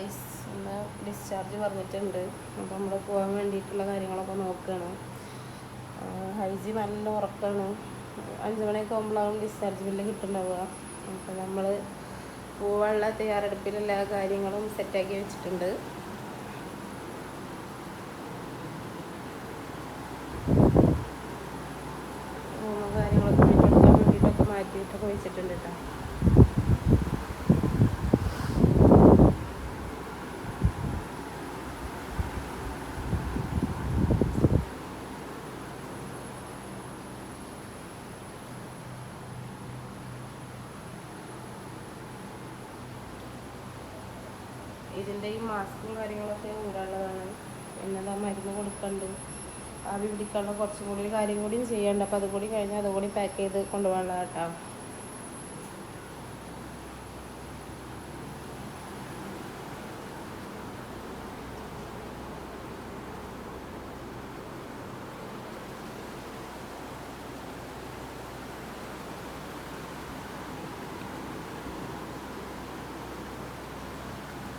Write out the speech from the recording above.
Guys, ഇന്ന് discharge പറഞ്ഞിട്ടുണ്ട്. അപ്പോൾ നമ്മൾ പോകാൻ വേണ്ടിയിട്ടുള്ള കാര്യങ്ങളൊക്കെ നോക്കുകയാണ്. ഹൈജി നല്ല ഉറക്കമാണ്. 5 മണിയൊക്കെ ആകുമ്പോഴാണ് ഡിസ്ചാർജ് ബില്ല് കിട്ടുന്നുണ്ടാവുക. അപ്പോൾ നമ്മൾ പോവാനുള്ള തയ്യാറെടുപ്പിലെല്ലാ കാര്യങ്ങളും സെറ്റാക്കി വെച്ചിട്ടുണ്ട്. കാര്യങ്ങളൊക്കെ വീട്ടെടുക്കാൻ വേണ്ടിയിട്ടൊക്കെ മാറ്റിയിട്ടൊക്കെ വെച്ചിട്ടുണ്ട് കേട്ടോ. ഇതിൻ്റെ ഈ മാസ്കും കാര്യങ്ങളൊക്കെ ഊരാനുള്ളതാണ്. പിന്നെ മരുന്ന് കൊടുക്കുന്നുണ്ട്. ആവി പിടിക്കാനുള്ള കുറച്ചും കൂടി കാര്യം കൂടിയും ചെയ്യാനുണ്ട്. അപ്പോൾ അതുകൂടി കഴിഞ്ഞാൽ അതുകൂടി പാക്ക് ചെയ്ത് കൊണ്ടുപോകാനുള്ളതാണ് കേട്ടോ.